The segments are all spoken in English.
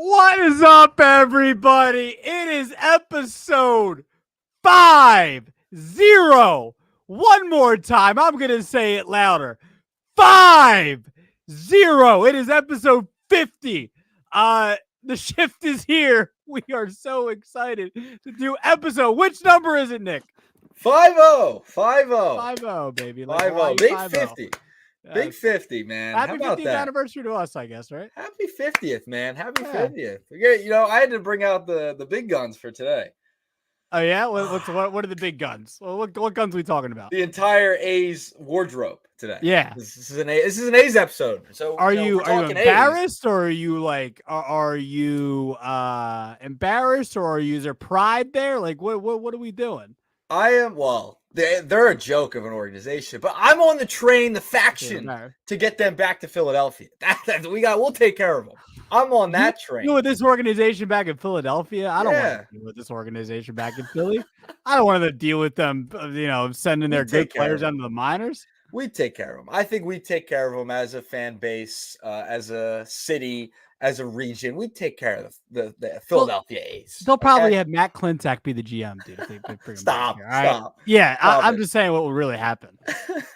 What is up, everybody? It is episode 50. One more time. I'm going to say it louder. 50. It is episode 50. The shift is here. We are so excited to do episode. Which number is it, Nick? 50. 50. 50, baby. Like 50. Hawaii Big 50. 50. Big 50, man. Happy How about 50th that? anniversary to us, I guess, right? Happy 50th, man. Happy Yeah. 50th. I had to bring out the big guns for today. Oh, yeah? What are the big guns? What guns are we talking about? The entire A's wardrobe today. Yeah. This is an A's episode. So are you embarrassed, A's. or are you like are you embarrassed, or is there pride there? Like what are we doing? I am they're a joke of an organization, but I'm on the train, the faction, to get them back to Philadelphia. We'll take care of them. I'm on that train. You with this organization back in Philadelphia? I don't want to deal with this organization back in Philly. I don't want to deal with them, sending their good players down to the minors. We take care of them. I think we take care of them as a fan base, as a city, as a region. We take care of the Philadelphia A's. They'll probably have Matt Klentak be the GM, dude. If they bring him Stop. Here, stop. Yeah, I'm just saying what will really happen.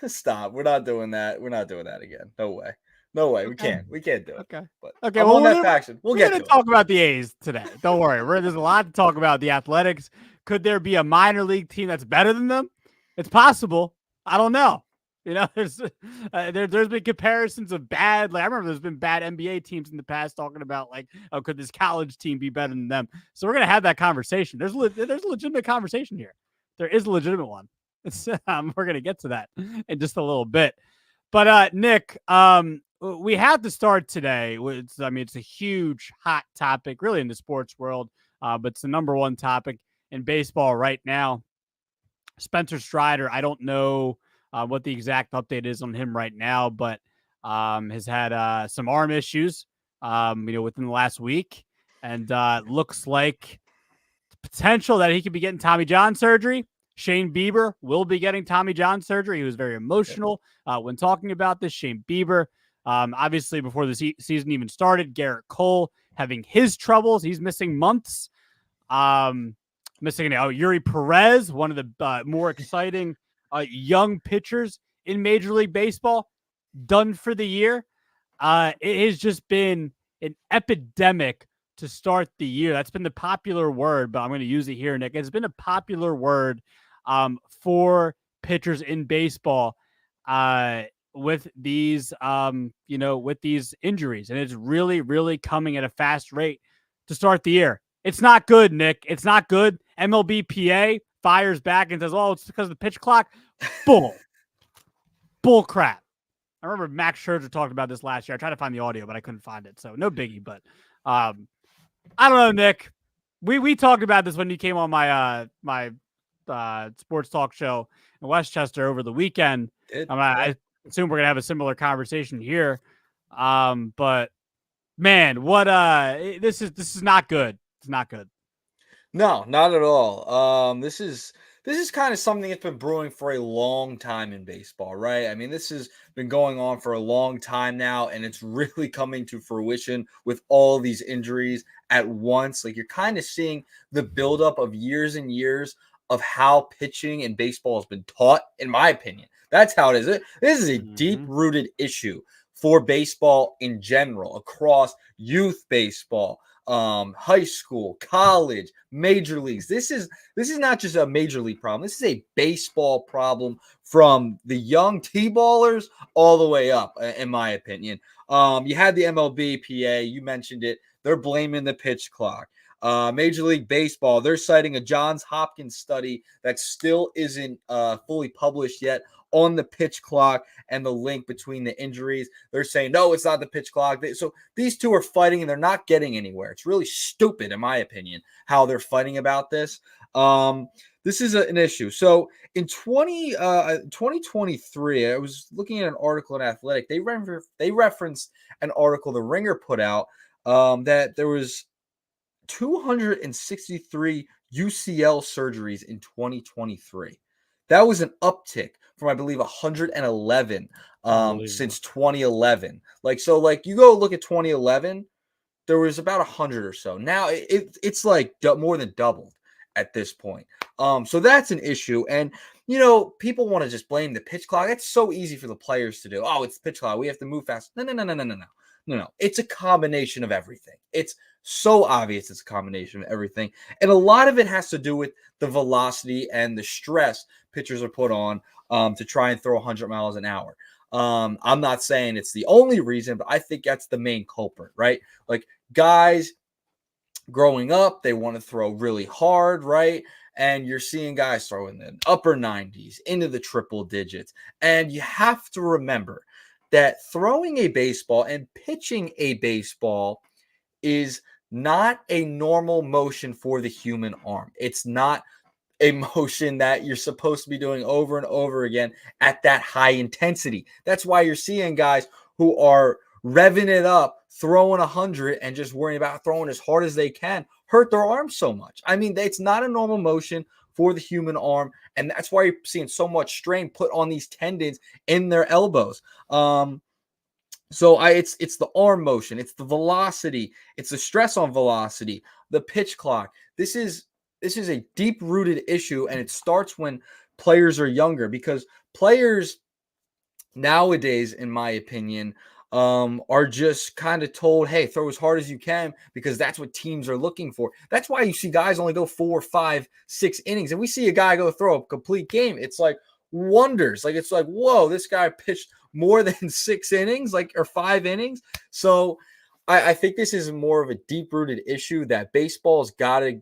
Stop. We're not doing that. We're not doing that again. No way. No way. Okay. We can't do it. Okay. But okay. Well, on that faction. We're going to talk about the A's today. Don't worry. There's a lot to talk about. The Athletics. Could there be a minor league team that's better than them? It's possible. I don't know. There's been comparisons of bad. Like I remember, there's been bad NBA teams in the past talking about like, oh, could this college team be better than them? So we're gonna have that conversation. There's a legitimate conversation here. There is a legitimate one. We're gonna get to that in just a little bit. But Nick, we have to start today with. It's a huge hot topic, really, in the sports world. But it's the number one topic in baseball right now. Spencer Strider. I don't know what the exact update is on him right now, but has had some arm issues, within the last week, and looks like potential that he could be getting Tommy John surgery. Shane Bieber will be getting Tommy John surgery. He was very emotional when talking about this. Shane Bieber, obviously, before the season even started, Garrett Cole having his troubles. He's missing months. Missing Yuri Perez, one of the more exciting young pitchers in Major League Baseball, done for the year. It has just been an epidemic to start the year. That's been the popular word, but I'm going to use it here, Nick. It's been a popular word for pitchers in baseball with these, with these injuries. And it's really, really coming at a fast rate to start the year. It's not good, Nick. It's not good. MLBPA fires back and says, oh, it's because of the pitch clock. Bull crap. I remember Max Scherzer talked about this last year. I tried to find the audio, but I couldn't find it. So no biggie. But I don't know, Nick. We talked about this when you came on my sports talk show in Westchester over the weekend. I assume we're gonna have a similar conversation here. But man, what this is not good. It's not good. No, not at all. This is kind of something that's been brewing for a long time in baseball, right? I mean, this has been going on for a long time now, and it's really coming to fruition with all these injuries at once. Like, you're kind of seeing the buildup of years and years of how pitching in baseball has been taught, in my opinion. That's how it is. This is a deep-rooted issue for baseball in general, across youth baseball, high school, college, major leagues. This is not just a major league problem. This is a baseball problem from the young T-ballers all the way up, in my opinion. You had the MLBPA, you mentioned it. They're blaming the pitch clock. Major League Baseball, they're citing a Johns Hopkins study that still isn't fully published yet on the pitch clock and the link between the injuries. They're saying, no, it's not the pitch clock. So these two are fighting and they're not getting anywhere. It's really stupid, in my opinion, how they're fighting about this. This is an issue. So in 2023, I was looking at an article in Athletic. They referenced an article the Ringer put out that there was 263 UCL surgeries in 2023. That was an uptick from, I believe, 111 since 2011. You go look at 2011, there was about 100 or so. Now it's like more than doubled at this point. So that's an issue. And people want to just blame the pitch clock. It's so easy for the players to do. Oh, it's the pitch clock. We have to move fast. No, no, no, no, no, no, no. No. It's a combination of everything. It's so obvious it's a combination of everything. And a lot of it has to do with the velocity and the stress pitchers are put on to try and throw 100 miles an hour. I'm not saying it's the only reason, but I think that's the main culprit, right? Like guys growing up, they want to throw really hard, right? And you're seeing guys throw in the upper 90s, into the triple digits. And you have to remember that throwing a baseball and pitching a baseball is not a normal motion for the human arm. It's not a motion that you're supposed to be doing over and over again at that high intensity. That's why you're seeing guys who are revving it up, throwing 100 and just worrying about throwing as hard as they can, hurt their arms so much. I mean, it's not a normal motion for the human arm, and that's why you're seeing so much strain put on these tendons in their elbows. It's the arm motion, it's the velocity, it's the stress on velocity, the pitch clock. This is a deep-rooted issue, and it starts when players are younger, because players nowadays, in my opinion, are just kind of told, hey, throw as hard as you can, because that's what teams are looking for. That's why you see guys only go 4, 5, 6 innings, and we see a guy go throw a complete game. It's like wonders. Like, it's like, whoa, this guy pitched more than 6 innings, or 5 innings. So I think this is more of a deep-rooted issue that baseball's got to,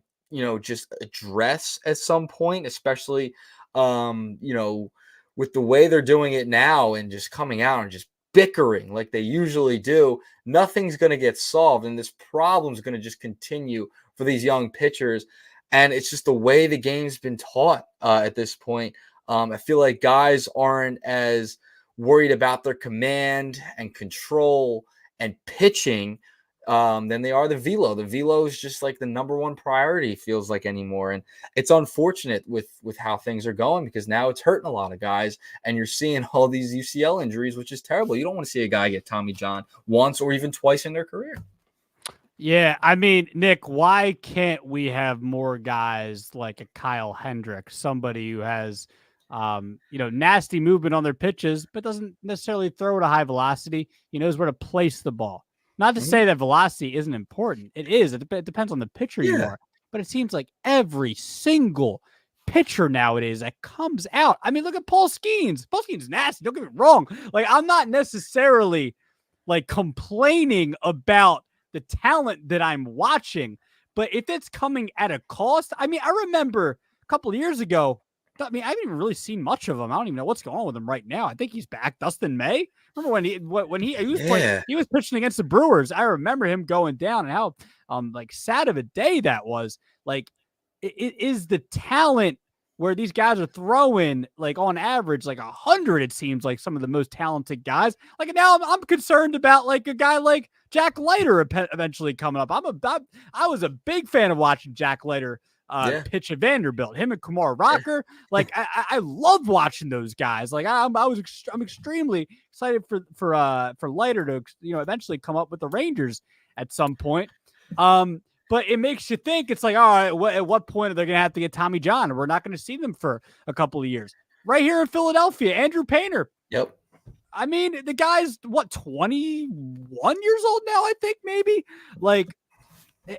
just address at some point, especially, with the way they're doing it now and just coming out and just bickering like they usually do. Nothing's going to get solved, and this problem is going to just continue for these young pitchers. And it's just the way the game's been taught at this point. I feel like guys aren't as worried about their command and control and pitching than they are the velo. The velo is just like the number one priority, feels like, anymore. And it's unfortunate with how things are going, because now it's hurting a lot of guys, and you're seeing all these UCL injuries, which is terrible. You don't want to see a guy get Tommy John once or even twice in their career. Yeah, I mean, Nick, why can't we have more guys like a Kyle Hendricks, somebody who has nasty movement on their pitches, but doesn't necessarily throw at a high velocity? He knows where to place the ball. Not to say that velocity isn't important. It is. It depends on the pitcher you are. But it seems like every single pitcher nowadays that comes out. I mean, look at Paul Skeens. Paul Skeens is nasty. Don't get me wrong. Like, I'm not necessarily complaining about the talent that I'm watching, but if it's coming at a cost, I mean, I remember a couple of years ago, I haven't even really seen much of him. I don't even know what's going on with him right now. I think he's back. Dustin May. Remember when he was playing, he was pitching against the Brewers. I remember him going down, and how sad of a day that was. Like, it is the talent where these guys are throwing on average 100. It seems like some of the most talented guys. Like, now I'm concerned about a guy like Jack Leiter eventually coming up. I was a big fan of watching Jack Leiter pitch at Vanderbilt. Him and Kumar Rocker. I love watching those guys. I'm extremely excited for Leiter to eventually come up with the Rangers at some point. But it makes you think. It's like, all right, at what point are they going to have to get Tommy John? And we're not going to see them for a couple of years. Right here in Philadelphia, Andrew Painter. Yep. I mean, the guy's 21 years old now, I think, maybe.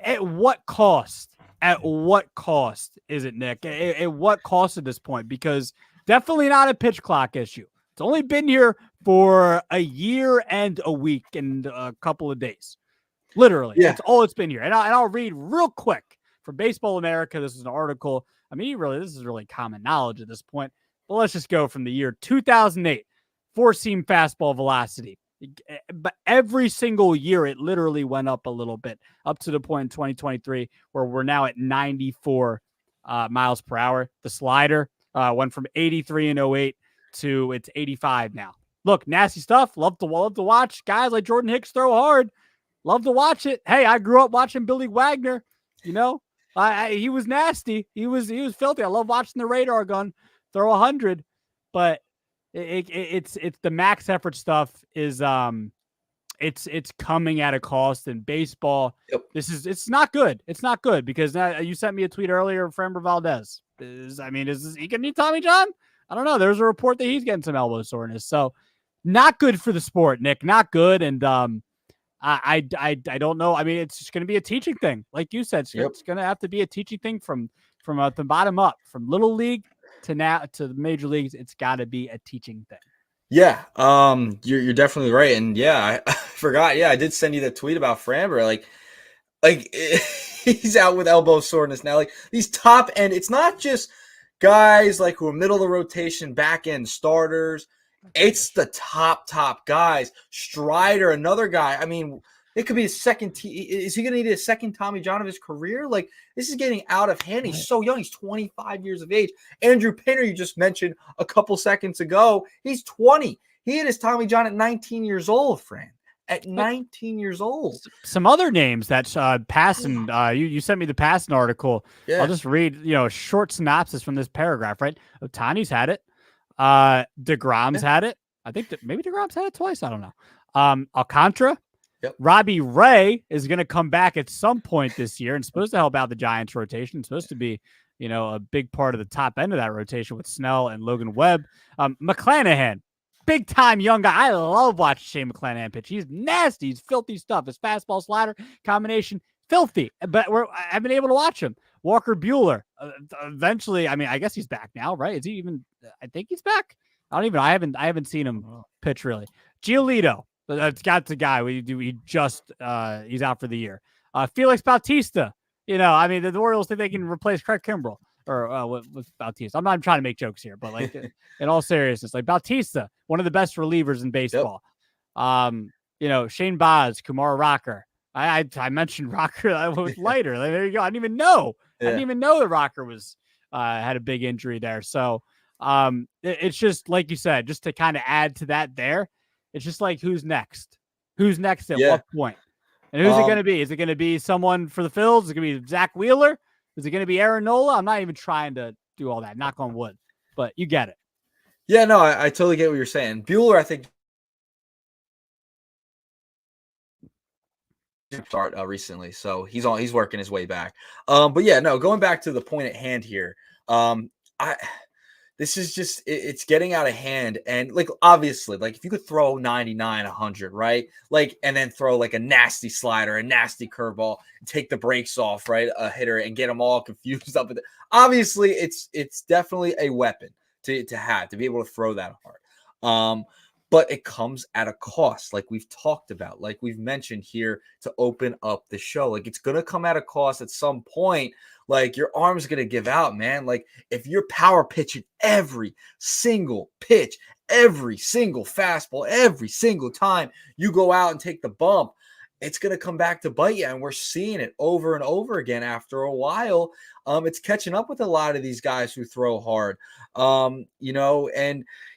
At what cost? At what cost is it, Nick? At what cost at this point? Because definitely not a pitch clock issue. It's only been here for a year and a week and a couple of days. Literally. That's all it's been here. And I'll read real quick from Baseball America. This is an article. I mean, this is really common knowledge at this point. But let's just go from the year 2008. Four-seam fastball velocity. But every single year, it literally went up a little bit, up to the point in 2023 where we're now at 94 miles per hour. The slider went from 83 in 08 to it's 85 now. Look, nasty stuff. Love to watch guys like Jordan Hicks throw hard. Love to watch it. Hey, I grew up watching Billy Wagner. He was nasty. He was filthy. I love watching the radar gun throw 100, but it's the max effort stuff is it's coming at a cost in baseball. Yep. It's not good. It's not good because you sent me a tweet earlier. Framber Valdez is he gonna need Tommy John? I don't know. There's a report that he's getting some elbow soreness. So not good for the sport, Nick. Not good. And I don't know. I mean, it's just going to be a teaching thing, like you said. It's going to have to be a teaching thing from the bottom up, from little league to now to the major leagues. It's got to be a teaching thing. Yeah, you're definitely right, and yeah, I forgot. Yeah, I did send you that tweet about Framber. Like he's out with elbow soreness now. Like these top end, it's not just guys like who are middle of the rotation, back end starters. It's the top guys. Strider, another guy. I mean, it could be a second. Is he going to need a second Tommy John of his career? Like this is getting out of hand. He's so young. He's 25 years of age. Andrew Pinner, you just mentioned a couple seconds ago. He's 20. He had his Tommy John at 19 years old, Fran. At 19 years old. Some other names that passing. You sent me the passing article. Yeah. I'll just read a short synopsis from this paragraph. Right, Ohtani's had it. DeGrom's had it. I think that maybe DeGrom's had it twice. I don't know. Alcantara. Yep. Robbie Ray is going to come back at some point this year and supposed to help out the Giants rotation. It's supposed to be, a big part of the top end of that rotation with Snell and Logan Webb. McClanahan, big time young guy. I love watching Shane McClanahan pitch. He's nasty. He's filthy stuff. His fastball slider combination, filthy. But I've been able to watch him. Walker Buehler, eventually. I mean, I guess he's back now, right? Is he even? I think he's back. I haven't seen him pitch really. Giolito. That's got the guy. He's out for the year. Felix Bautista. I mean, the Orioles think they can replace Craig Kimbrell with Bautista. I'm not trying to make jokes here, but like in all seriousness, like Bautista, one of the best relievers in baseball. Yep. Shane Baz, Kumar Rocker. I mentioned Rocker with later. Like, there you go. I didn't even know. Yeah. I didn't even know that Rocker was had a big injury there. So it's just like you said, just to kind of add to that there. It's just like who's next? Who's next at what point? And who's it going to be? Is it going to be someone for the Phils? Is it going to be Zach Wheeler? Is it going to be Aaron Nola? I'm not even trying to do all that. Knock on wood. But you get it. Yeah, no, I totally get what you're saying. Bueller, I think, start recently, so he's working his way back. But yeah, no, going back to the point at hand here. This is just, it's getting out of hand. And like, obviously, like if you could throw 99, 100, right? Like, and then throw like a nasty slider, a nasty curveball, take the brakes off, right? A hitter and get them all confused up with it. Obviously, it's definitely a weapon to have, to be able to throw that hard. But it comes at a cost, like we've talked about, like we've mentioned here to open up the show. Like it's going to come at a cost at some point. Like your arm's going to give out, man. Like if you're power pitching every single pitch, every single fastball, every single time you go out and take the bump, it's going to come back to bite you. And we're seeing it over and over again after a while. It's catching up with a lot of these guys who throw hard, and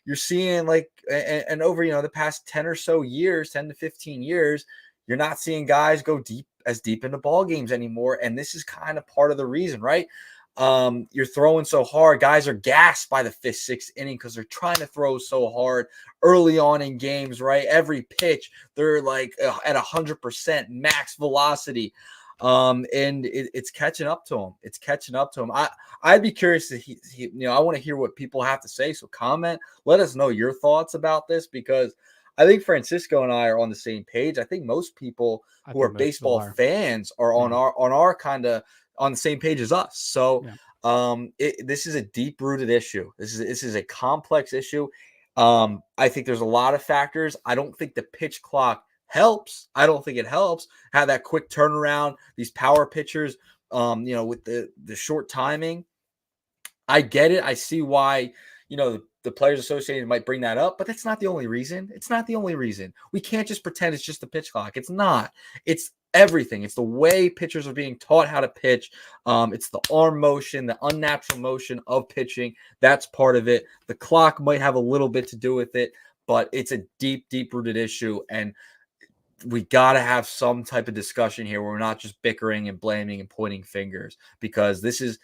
you're seeing like, and over, the past 10 or so years, 10 to 15 years, you're not seeing guys go as deep into ball games anymore. And this is kind of part of the reason, right? You're throwing so hard. Guys are gassed by the 5th, 6th inning because they're trying to throw so hard early on in games, right? Every pitch, they're like at 100% max velocity. And it's catching up to him. It's catching up to him. I'd be curious to I want to hear what people have to say. So comment, let us know your thoughts about this, because I think Francisco and I are on the same page. I think most people who are baseball fans are on our kind of on the same page as us. So this is a deep rooted issue. This is a complex issue. I think there's a lot of factors. I don't think the pitch clock helps. I don't think it helps have that quick turnaround. These power pitchers, with the short timing. I get it. I see why, the Players Association might bring that up, but that's not the only reason. It's not the only reason. We can't just pretend it's just the pitch clock. It's not. It's everything. It's the way pitchers are being taught how to pitch. It's the arm motion, the unnatural motion of pitching. That's part of it. The clock might have a little bit to do with it, but it's a deep, deep-rooted issue, and we got to have some type of discussion here where we're not just bickering and blaming and pointing fingers, because this is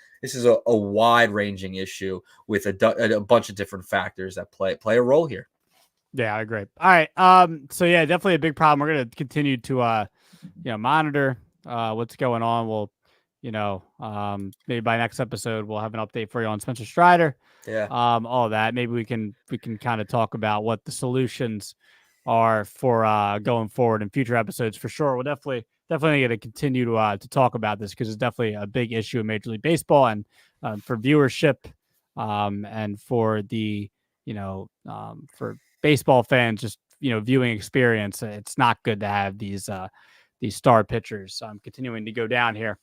a wide-ranging issue with a bunch of different factors that play a role here. Yeah, I agree. All right. So yeah, definitely a big problem. We're gonna continue to monitor what's going on. We'll, maybe by next episode we'll have an update for you on Spencer Strider. Yeah. All that. Maybe we can kind of talk about what the solutions are for going forward in future episodes for sure. We'll definitely going to continue to talk about this because it's definitely a big issue in Major League Baseball and for viewership and for the for baseball fans just viewing experience. It's not good to have these star pitchers continuing to go down here.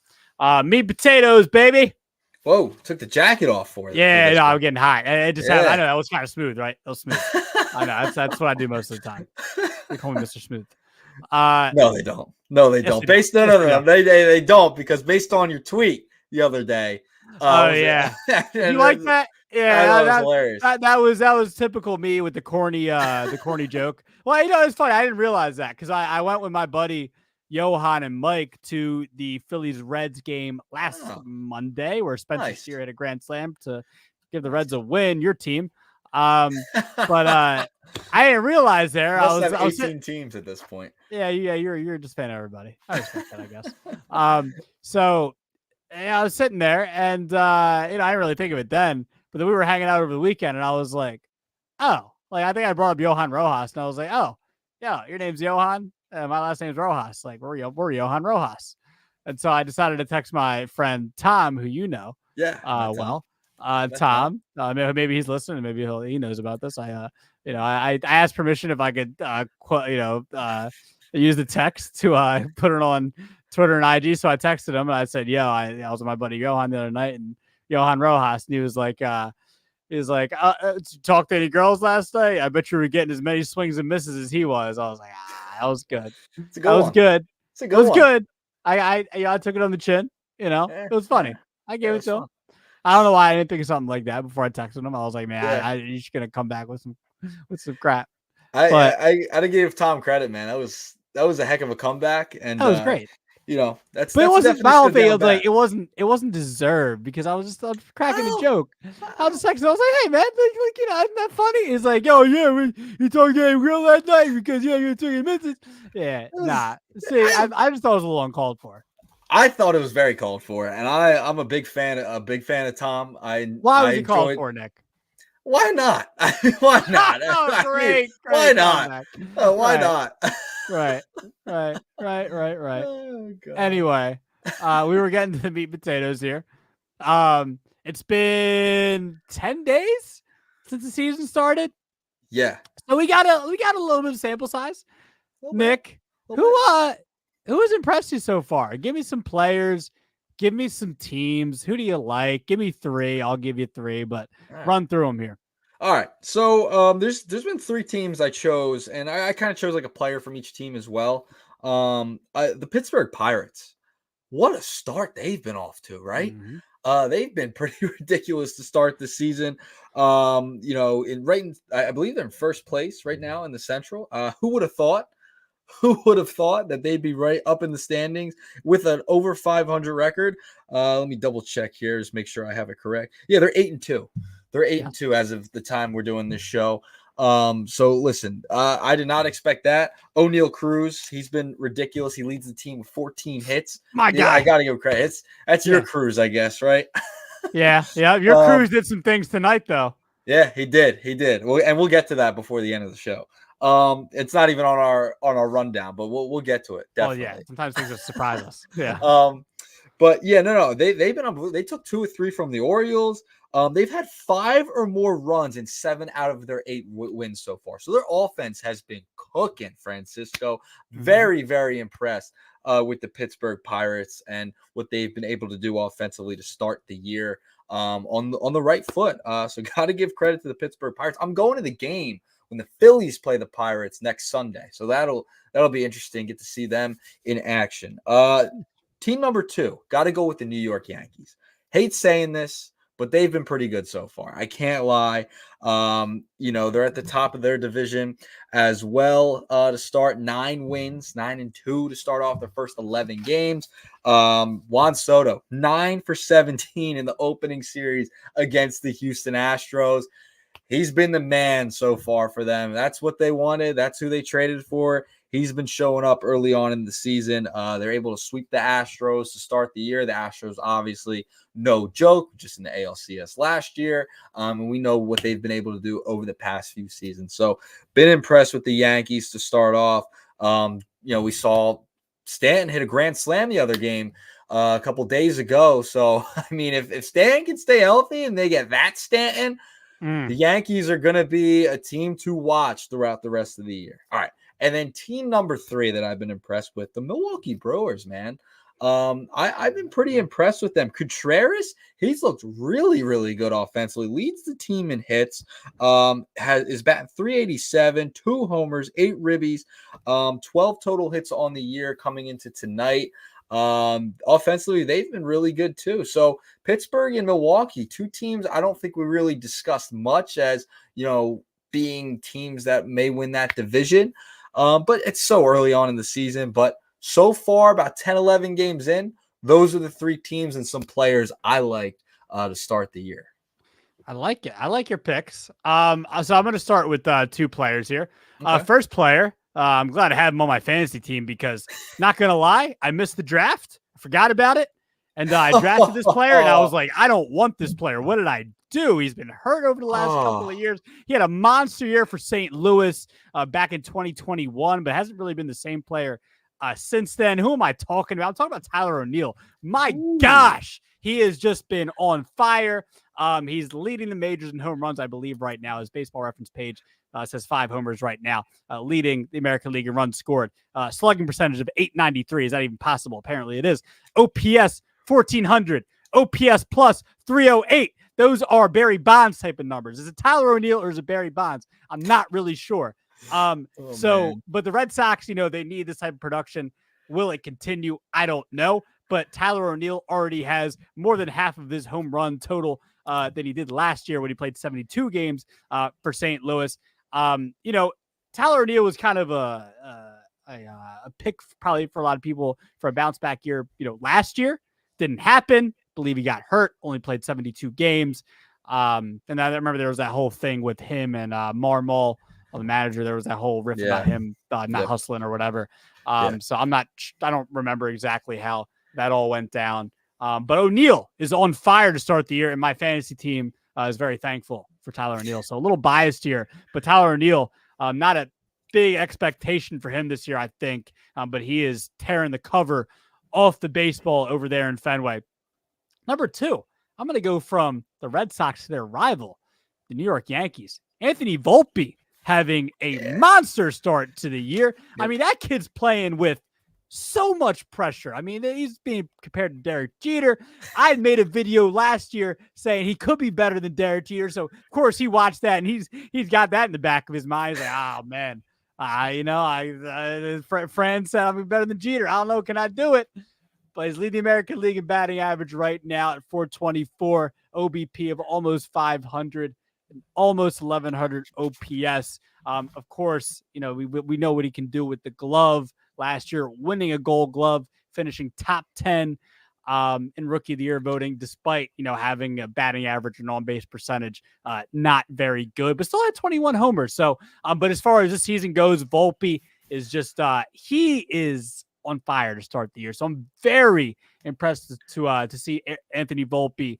Meat potatoes, baby. Whoa, took the jacket off for Yeah, this no, one. I'm getting hot. It just happened. I Yeah. know that was kind of smooth, right? That was smooth. I know that's what I do most of the time. They call me Mr. Smooth. No, they don't. No, they Yes, don't. they do. Based no, Yes, no, they no, do. no. They don't because based on your tweet the other day, Oh was yeah, it? you like that? I Yeah, thought it was hilarious. that was typical me with the corny joke. Well, it's funny. I didn't realize that because I went with my buddy Johan and Mike to the Phillies Reds game last Monday, where Spencer Nice. Steer hit a grand slam to give the Reds a win. Your team, but I didn't realize there. Must I have was 18 teams at this point. yeah, you're just a fan of everybody. I respect that, I guess. So I was sitting there and I didn't really think of it then, but then we were hanging out over the weekend and I was like, oh, like I think I brought up Johan Rojas and I was like, oh, yeah, your name's Johan. My last name's Rojas. Like we're Johan Rojas. And so I decided to text my friend Tom, who you know, Yeah. Tom. Maybe he's listening. Maybe he knows about this. I asked permission if I could, use the text to put it on Twitter and IG. So I texted him and I said, "Yo, I was with my buddy Johan the other night, and Johan Rojas, and he was like, talk to any girls last night? I bet you were getting as many swings and misses as he was." I was like, that was good. It's a That good was one. good. It's a It good was one. good. I took it on the chin. Yeah, It was funny. yeah. I gave it to him. Fun. I don't know why I didn't think of something like that before I texted him. I was like, man, Yeah. you're just gonna come back with some crap. I But gotta give Tom credit, man. That was a heck of a comeback, and that was great. that's But it the wasn't my definition whole of thing. It down was like bad. it wasn't deserved because I was cracking a Well, joke. I was well, just texting. I was like, hey man, isn't that funny? He's like, yo, yeah, you talked to a girl last night because you took your misses. Yeah, it was- nah. See, I just thought it was a little uncalled for. I thought it was very called for, and I'm a big fan of Tom. Why I was it called enjoyed. for, Nick? Why not? Why not? Oh, I mean, great why not? comeback. Why Right, not? right, right. Oh god. Anyway, we were getting to the meat and potatoes here. It's been 10 days since the season started. Yeah. So we got a little bit of sample size. Nick, who has impressed you so far? Give me some players, give me some teams. Who do you like? Give me 3. I'll give you 3, but run through them here. All right. So there's been 3 teams I chose, and I kind of chose like a player from each team as well. The Pittsburgh Pirates. What a start they've been off to, right? Mm-hmm. They've been pretty ridiculous to start the season. I believe they're in first place right now in the Central. Who would have thought? Who would have thought that they'd be right up in the standings with an over 500 record? Let me double check here, just make sure I have it correct. Yeah, they're 8-2. They're 8-2 as of the time we're doing this show. So listen, I did not expect that. O'Neal Cruz, he's been ridiculous. He leads the team with 14 hits. My Yeah, guy. I gotta give credit. That's your Cruz, I guess, right? Yeah. Your Cruz did some things tonight, though. Yeah, he did. And we'll get to that before the end of the show. It's not even on our rundown, but we'll get to it. Definitely. Oh yeah, sometimes things just surprise us. Yeah. But yeah, no, they've been on. They took 2 or 3 from the Orioles. They've had 5 or more runs in 7 out of their 8 wins so far. So their offense has been cooking. Francisco, very, very impressed with the Pittsburgh Pirates and what they've been able to do offensively to start the year on the right foot. So got to give credit to the Pittsburgh Pirates. I'm going to the game when the Phillies play the Pirates next Sunday, so that'll be interesting. Get to see them in action. Team number 2, got to go with the New York Yankees. Hate saying this, but they've been pretty good so far. I can't lie. They're at the top of their division as well to start 9 wins, 9-2 to start off their first 11 games. Juan Soto, 9 for 17 in the opening series against the Houston Astros. He's been the man so far for them. That's what they wanted. That's who they traded for. He's been showing up early on in the season. They're able to sweep the Astros to start the year. The Astros, obviously, no joke, just in the ALCS last year. And we know what they've been able to do over the past few seasons. So, been impressed with the Yankees to start off. We saw Stanton hit a grand slam the other game a couple days ago. So, I mean, if Stanton can stay healthy and they get that Stanton, the Yankees are going to be a team to watch throughout the rest of the year. All right. And then team number 3 that I've been impressed with, the Milwaukee Brewers, man. I've been pretty impressed with them. Contreras, he's looked really, really good offensively. Leads the team in hits. Is batting .387, 2 homers, 8 ribbies, 12 total hits on the year coming into tonight. Offensively, they've been really good too. So Pittsburgh and Milwaukee, 2 teams I don't think we really discussed much as, being teams that may win that division. But it's so early on in the season. But so far, about 10, 11 games in, those are the 3 teams and some players I liked to start the year. I like it. I like your picks. So I'm going to start with 2 players here. Okay. First player, I'm glad I have him on my fantasy team because, not going to lie, I missed the draft. I forgot about it. And I drafted this player, and I was like, I don't want this player. What did I do? He's been hurt over the last couple of years. He had a monster year for St. Louis back in 2021, but hasn't really been the same player since then. Who am I talking about? I'm talking about Tyler O'Neill. My gosh, he has just been on fire. He's leading the majors in home runs, I believe, right now. His Baseball Reference page says 5 homers right now, leading the American League in runs scored. Slugging percentage of .893. Is that even possible? Apparently it is. OPS 1,400. OPS plus 308. Those are Barry Bonds type of numbers. Is it Tyler O'Neill or is it Barry Bonds? I'm not really sure. But the Red Sox, they need this type of production. Will it continue? I don't know. But Tyler O'Neill already has more than half of his home run total that he did last year when he played 72 games for St. Louis. Tyler O'Neill was kind of a pick probably for a lot of people for a bounce back year, last year. Didn't happen. Believe he got hurt, only played 72 games. And I remember there was that whole thing with him and Marmol, the manager. There was that whole riff about him not hustling or whatever. So I don't remember exactly how that all went down. But O'Neill is on fire to start the year, and my fantasy team is very thankful for Tyler O'Neill. So a little biased here, but Tyler O'Neill, not a big expectation for him this year, I think. But he is tearing the cover off the baseball over there in Fenway. Number 2, I'm going to go from the Red Sox to their rival, the New York Yankees. Anthony Volpe having a monster start to the year. Yep. I mean, that kid's playing with so much pressure. I mean, he's being compared to Derek Jeter. I had made a video last year saying he could be better than Derek Jeter. So, of course, he watched that, and he's got that in the back of his mind. He's like, oh, man. Fran said I'm better than Jeter. I don't know. Can I do it? But he's leading the American League in batting average right now at 424, OBP of almost 500, and almost 1,100 OPS. Of course, we know what he can do with the glove. Last year, winning a Gold Glove, finishing top 10 in Rookie of the Year voting, despite having a batting average and on-base percentage not very good, but still had 21 homers. So, but as far as this season goes, Volpe is just he is on fire to start the year. So I'm very impressed to see Anthony Volpe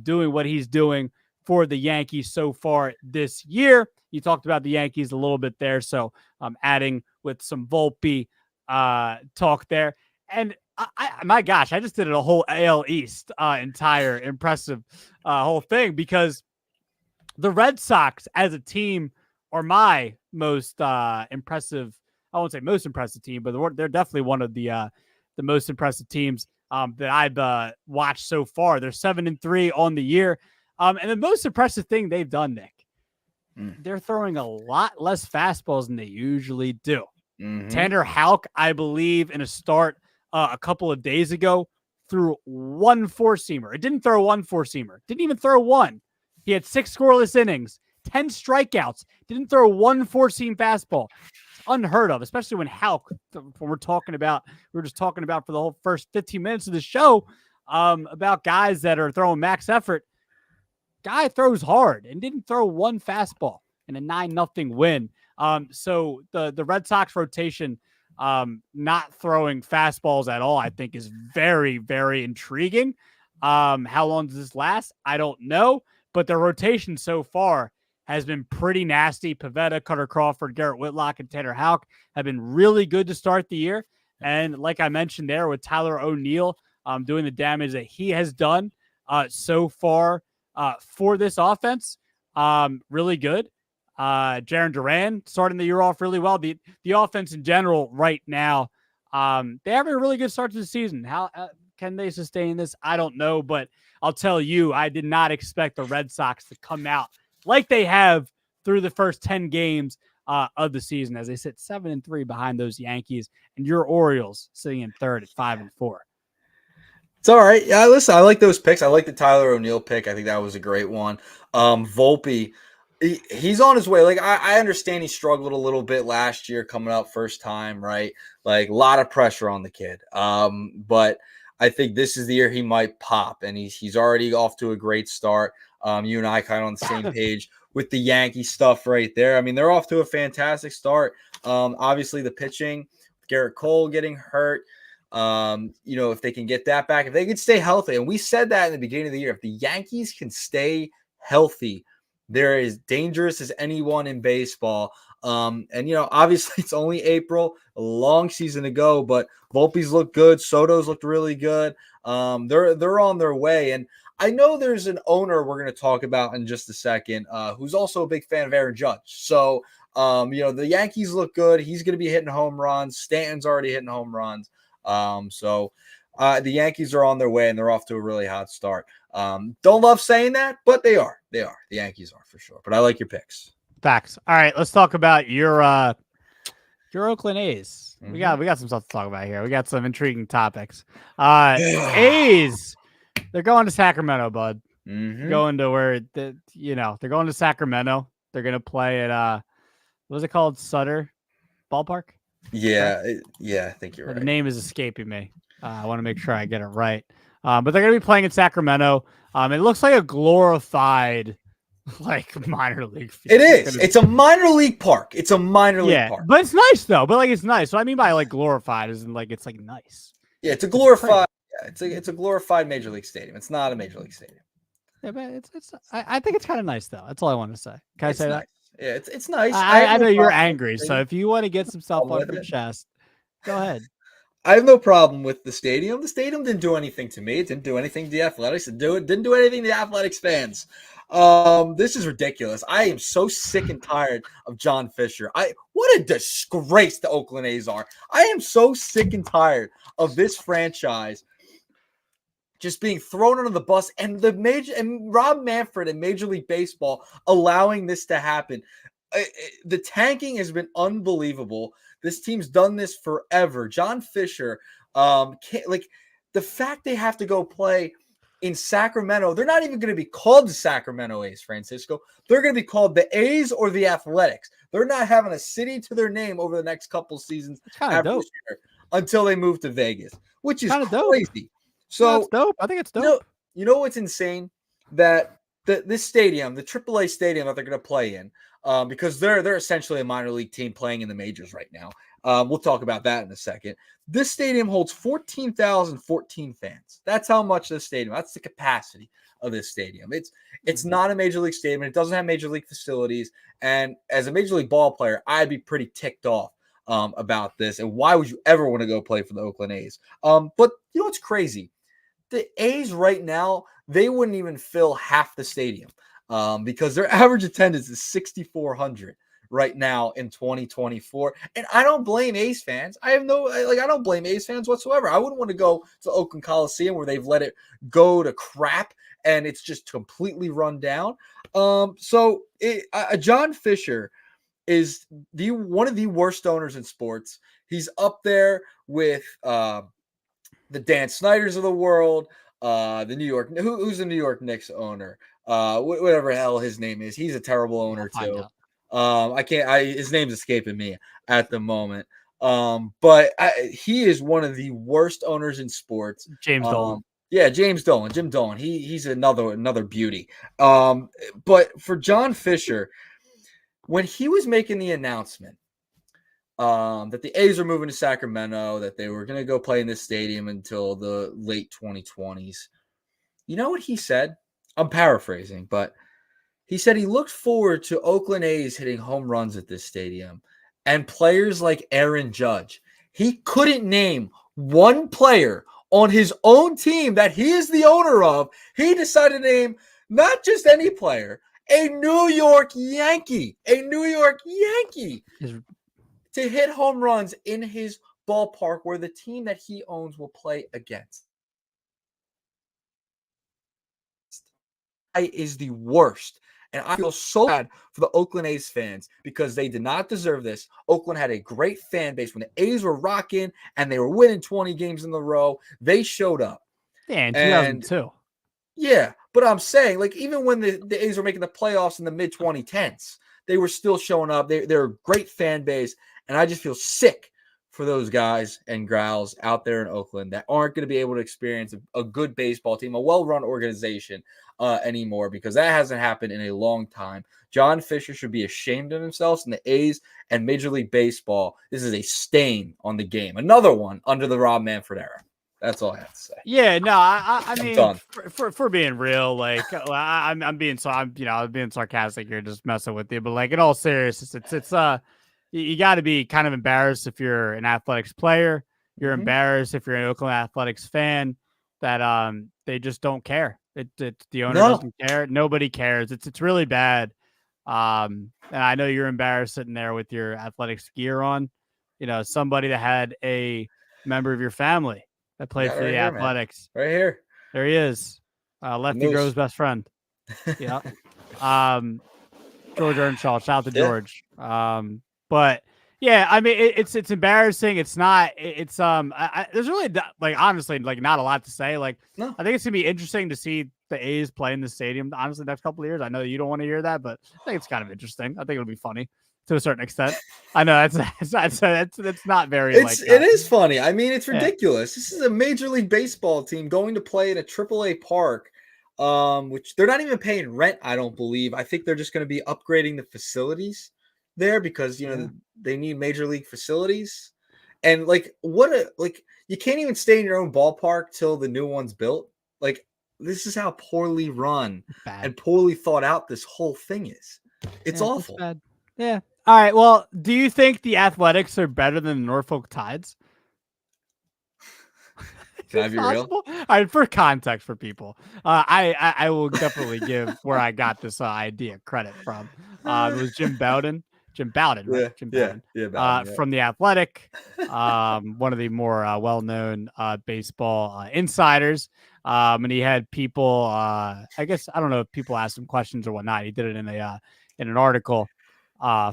doing what he's doing for the Yankees so far this year. You talked about the Yankees a little bit there, so I'm adding with some Volpe talk there. And my gosh, I just did a whole AL East entire impressive whole thing because the Red Sox as a team are my most impressive. I won't say most impressive team, but they're definitely one of the most impressive teams that I've watched so far. They're 7-3 on the year. And the most impressive thing they've done, Nick, they're throwing a lot less fastballs than they usually do. Mm-hmm. Tanner Houck, I believe, in a start a couple of days ago, threw 1 4-seamer. It didn't throw 1 4-seamer. Didn't even throw 1. He had 6 scoreless innings, 10 strikeouts. Didn't throw 1 4-seam fastball. It's unheard of, especially when Houck, when we were just talking about for the whole first 15 minutes of the show about guys that are throwing max effort. guy throws hard and didn't throw one fastball in a 9-0 win. So the Red Sox rotation not throwing fastballs at all, I think, is very, very intriguing. How long does this last? I don't know, but the rotation so far has been pretty nasty. Pavetta, Cutter Crawford, Garrett Whitlock, and Tanner Houck have been really good to start the year. And like I mentioned there with Tyler O'Neill doing the damage that he has done so far for this offense, really good. Jaron Duran starting the year off really well. The offense in general right now, they have a really good start to the season. How can they sustain this? I don't know, but I'll tell you, I did not expect the Red Sox to come out like they have through the first 10 games of the season, as they sit 7-3 behind those Yankees, and your Orioles sitting in third at 5-4. It's all right. Yeah, listen, I like those picks. I like the Tyler O'Neill pick. I think that was a great one. Volpe, he's on his way. Like I understand he struggled a little bit last year coming up first time, right? Like a lot of pressure on the kid. But I think this is the year he might pop, and he's already off to a great start. You and I kind of on the same page with the Yankee stuff right there. I mean, they're off to a fantastic start. Obviously the pitching, Garrett Cole getting hurt. If they can get that back, if they can stay healthy, and we said that in the beginning of the year, if the Yankees can stay healthy, they're as dangerous as anyone in baseball. Obviously it's only April, a long season to go, but Volpe's look good. Soto's looked really good. They're on their way. And I know there's an owner we're going to talk about in just a second, who's also a big fan of Aaron Judge. So, the Yankees look good. He's going to be hitting home runs. Stanton's already hitting home runs. The Yankees are on their way and they're off to a really hot start. Don't love saying that, but they are. The Yankees are for sure. But I like your picks. Facts. All right, let's talk about your Oakland A's. Mm-hmm. We got some stuff to talk about here. We got some intriguing topics. A's, they're going to Sacramento, bud. Mm-hmm. Going to where they're going to Sacramento. They're going to play at what is it called? Sutter Ballpark. Yeah, I think you're right. The name is escaping me. I want to make sure I get it right. But they're going to be playing in Sacramento. It looks like a glorified, minor league field. It is. It's a minor league park. It's a minor league park. But it's nice though. But it's nice. So I mean by glorified is it's nice. Yeah, it's a glorified. It's a glorified major league stadium. It's not a major league stadium. Yeah, but I think it's kind of nice though. That's all I want to say. Can I say nice. that? Yeah, it's nice. I know you're angry, so if you want to get some stuff off your chest, go ahead. I have no problem with the stadium. The stadium didn't do anything to me. It didn't do anything to the Athletics. It didn't do anything to the Athletics fans. This is ridiculous. I am so sick and tired of John Fisher. What a disgrace the Oakland A's are. I am so sick and tired of this franchise just being thrown under the bus, and Rob Manfred and Major League Baseball allowing this to happen. The tanking has been unbelievable. This team's done this forever. John Fisher, the fact they have to go play in Sacramento, they're not even going to be called the Sacramento A's, Francisco. They're going to be called the A's or the Athletics. They're not having a city to their name over the next couple seasons until they move to Vegas, which is crazy. Dope. So that's dope. I think it's dope. You know what's insane? That this stadium, the AAA stadium that they're going to play in, because they're essentially a minor league team playing in the majors right now. We'll talk about that in a second. This stadium holds 14,014 fans. That's how much this stadium. That's the capacity of this stadium. It's not a major league stadium. It doesn't have major league facilities. And as a major league ball player, I'd be pretty ticked off about this. And why would you ever want to go play for the Oakland A's? But you know what's crazy? The A's right now, they wouldn't even fill half the stadium because their average attendance is 6,400 right now in 2024. And I don't blame A's fans. I don't blame A's fans whatsoever. I wouldn't want to go to Oakland Coliseum where they've let it go to crap and it's just completely run down. John Fisher is one of the worst owners in sports. He's up there with the Dan Snyders of the world, the New York, who's the New York Knicks owner, whatever hell his name is. He's a terrible owner too. His name's escaping me at the moment. But he is one of the worst owners in sports. James Dolan. Yeah, James Dolan, Jim Dolan. He's another beauty. But for John Fisher, when he was making the announcement that the A's are moving to Sacramento, that they were going to go play in this stadium until the late 2020s, you know what he said? I'm paraphrasing, but he said he looked forward to Oakland A's hitting home runs at this stadium and players like Aaron Judge. He couldn't name one player on his own team that he is the owner of. He decided to name not just any player, a New York Yankee to hit home runs in his ballpark where the team that he owns will play against. Is the worst. And I feel so bad for the Oakland A's fans because they did not deserve this. Oakland had a great fan base. When the A's were rocking and they were winning 20 games in a row, they showed up. Yeah, in 2002. Yeah, but I'm saying, like, even when the A's were making the playoffs in the mid-2010s, they were still showing up. They're a great fan base, and I just feel sick for those guys and gals out there in Oakland that aren't going to be able to experience a good baseball team, a well-run organization anymore, because that hasn't happened in a long time. John Fisher should be ashamed of himself, and the A's and Major League Baseball, this is a stain on the game. Another one under the Rob Manfred era. That's all I have to say. Yeah, no, I mean, done. For being real, like I'm being sarcastic here, just messing with you, but like in all seriousness, it's you got to be kind of embarrassed if you're an athletics player. You're embarrassed if you're an Oakland Athletics fan that they just don't care. The owner doesn't care. Nobody cares. It's really bad. And I know you're embarrassed sitting there with your athletics gear on. You know, somebody that had a member of your family that played for the Athletics. Man. Right here. There he is. Lefty Grove's best friend. Yeah. George Earnshaw. Shout out to George. But yeah, I mean, it's embarrassing. It's not. It's there's really like honestly like not a lot to say. Like no. I think it's gonna be interesting to see the A's play in the stadium. Honestly, next couple of years. I know you don't want to hear that, but I think it's kind of interesting. I think it'll be funny to a certain extent. I know that's not very. It is funny. I mean, it's ridiculous. Yeah. This is a Major League Baseball team going to play in a AAA park, which they're not even paying rent. I don't believe. I think they're just going to be upgrading the facilities there because they need major league facilities, and like you can't even stay in your own ballpark till the new one's built. Like this is how poorly run and poorly thought out this whole thing is. It's awful. Bad. Yeah. All right. Well, do you think the Athletics are better than the Norfolk Tides? Can I be real? All right, for context for people, I will definitely give where I got this idea credit from. It was Jim Bowden. Right? Jim Bowden. From The Athletic, one of the more well-known baseball insiders. And he had people, I guess, I don't know if people asked him questions or whatnot. He did it in an article